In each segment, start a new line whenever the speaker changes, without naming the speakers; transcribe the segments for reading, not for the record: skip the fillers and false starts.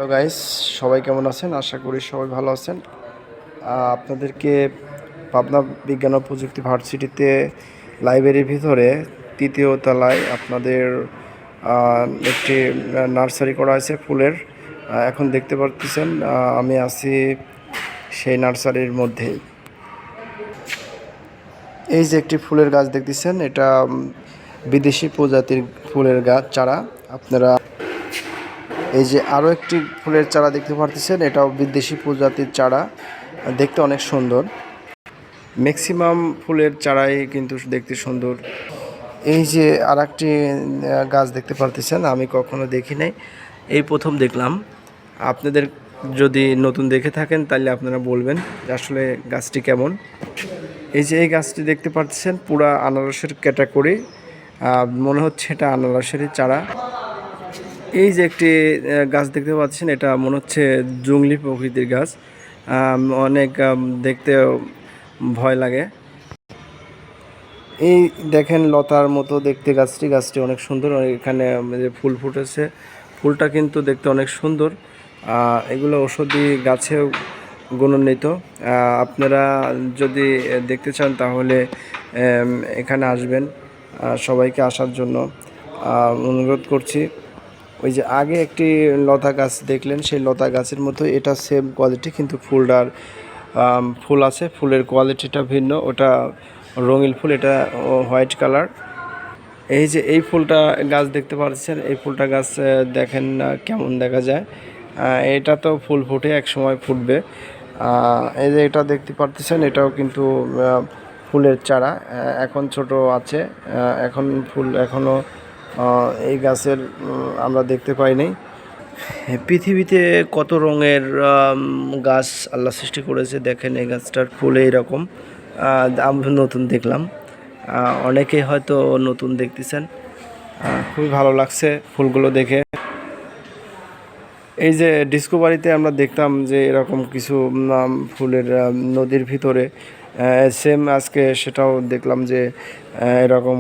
Hello guys, সবাই কেমন আছেন? আশা করি সবাই ভালো আছেন। আপনাদেরকে পাবনা বিজ্ঞান ও প্রযুক্তি ভার্সিটিতে লাইব্রেরির ভিতরে তৃতীয় তলায় আপনাদের একটি নার্সারি করা আছে ফুলের। এখন দেখতে পাচ্ছেন আমি আছি সেই নার্সারির মধ্যেই। এই যে একটি ফুলের গাছ দেখতেছেন, এটা বিদেশি প্রজাতির ফুলের গাছ চারা। আপনারা এই যে আরও একটি ফুলের চারা দেখতে পারতেছেন, এটাও বিদেশি প্রজাতির চারা, দেখতে অনেক সুন্দর। ম্যাক্সিমাম ফুলের চারাই কিন্তু দেখতে সুন্দর। এই যে আর একটি গাছ দেখতে পারতেছেন, আমি কখনো দেখি নাই, এই প্রথম দেখলাম। আপনাদের যদি নতুন দেখে থাকেন তাহলে আপনারা বলবেন যে আসলে গাছটি কেমন। এই যে এই গাছটি দেখতে পাচ্ছেন, পুরা আনারসের ক্যাটাগরি, মনে হচ্ছে এটা আনারসেরই চারা। এই যে একটি গাছ দেখতে পাচ্ছেন, এটা মনে হচ্ছে জংলি প্রকৃতির গাছ, অনেক দেখতে ভয় লাগে। এই দেখেন লতার মতো দেখতে গাছটি অনেক সুন্দর। এখানে যে ফুল ফুটেছে, ফুলটা কিন্তু দেখতে অনেক সুন্দর। এগুলো ঔষধি গাছেও গুণান্বিত। আপনারা যদি দেখতে চান তাহলে এখানে আসবেন, সবাইকে আসার জন্য অনুরোধ করছি। ওই যে আগে একটি লতা গাছ দেখলেন, সেই লতা গাছের মতো এটা সেম কোয়ালিটি, কিন্তু ফুলটার ফুল আছে, ফুলের কোয়ালিটিটা ভিন্ন। ওটা রঙিন ফুল, এটা হোয়াইট কালার। এই যে এই ফুলটা গাছ দেখতে পাচ্ছেন, এই ফুলটা গাছ দেখেন কেমন দেখা যায়। এটা তো ফুল ফুটে এক সময় ফুটবে। এই যে এটা দেখতে পাচ্ছেন, এটাও কিন্তু ফুলের চারা, এখন ছোট আছে, এখন ফুল এখনও এই গাছের আমরা দেখতে পাইনি। পৃথিবীতে কত রঙের গাছ আল্লাহ সৃষ্টি করেছে, দেখেন এই গাছটার ফুল এইরকম। আমি নতুন দেখলাম, অনেকেই হয়তো নতুন দেখতেছেন। খুবই ভালো লাগছে ফুলগুলো দেখে। এই যে ডিসকভারিতে আমরা দেখতাম যে এরকম কিছু ফুলের নদীর ভিতরে, সেম আজকে সেটাও দেখলাম যে এরকম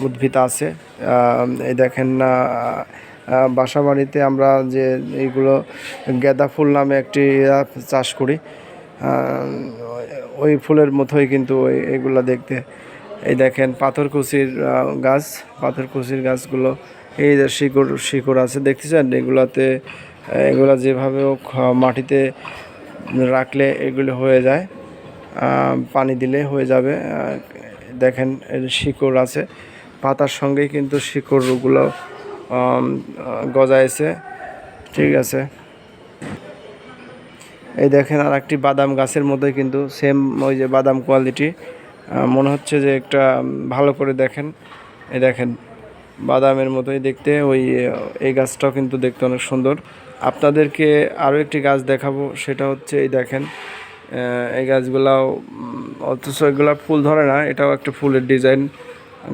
উদ্ভিদ আছে। এই দেখেন না, বাসা বাড়িতে আমরা যে এইগুলো গাঁদা ফুল নামে একটি চাষ করি, ওই ফুলের মতোই কিন্তু এইগুলো দেখতে। এই দেখেন পাথরকুচির গাছ, পাথরকুচির গাছগুলো, এই যে শিকড় আছে দেখতেছেন, এগুলা যেভাবে হোক মাটিতে রাখলে এগুলো হয়ে যায়, পানি দিলে হয়ে যাবে। দেখেন শিকড় আছে, পাতার সঙ্গেই কিন্তু শিকড়গুলো গজাইছে। ঠিক আছে, এই দেখেন আর একটি বাদাম গাছের মধ্যে কিন্তু সেম ওই যে বাদাম কোয়ালিটি, মনে হচ্ছে যে একটা ভালো করে দেখেন, এই দেখেন বাদামের মতোই দেখতে। এই গাছটাও কিন্তু দেখতে অনেক সুন্দর। আপনাদেরকে আরও একটি গাছ দেখাবো, সেটা হচ্ছে এই দেখেন এই গাছগুলাও, অথচ এগুলা ফুল ধরে না, এটাও একটা ফুলের ডিজাইন।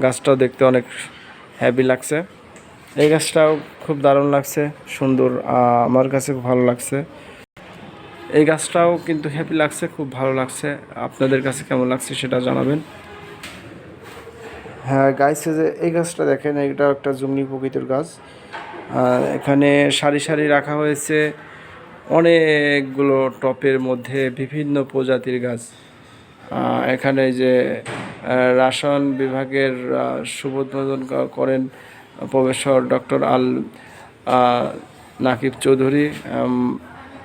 গাছটাও দেখতে অনেক হ্যাপি লাগছে। এই গাছটাও খুব দারুণ লাগছে, সুন্দর, আমার কাছে খুব ভালো লাগছে। এই গাছটাও কিন্তু হ্যাপি লাগছে, খুব ভালো লাগছে। আপনাদের কাছে কেমন লাগছে সেটা জানাবেন। হ্যাঁ গাইস, যে এই গাছটা দেখেন, এটা একটা জংলি প্রকৃতির গাছ। এখানে সারি সারি রাখা হয়েছে অনেকগুলো টপের মধ্যে বিভিন্ন প্রজাতির গাছ। এখানে যে রসায়ন বিভাগের শুভোদ্বোধন করেন প্রফেসর ডক্টর নাকিব চৌধুরী,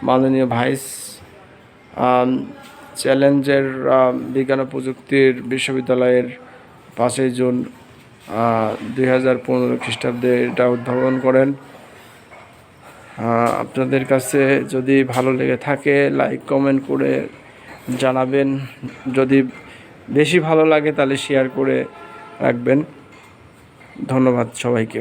মাননীয় ভাইস চ্যালেঞ্জের বিজ্ঞান ও প্রযুক্তির বিশ্ববিদ্যালয়ের 5ই জুন 2015 খ্রিস্টাব্দে এটা উদ্ভাবন করেন। আপনাদের কাছে যদি ভালো লেগে থাকে লাইক কমেন্ট করে জানাবেন, যদি বেশি ভালো লাগে তাহলে শেয়ার করে রাখবেন। ধন্যবাদ সবাইকে।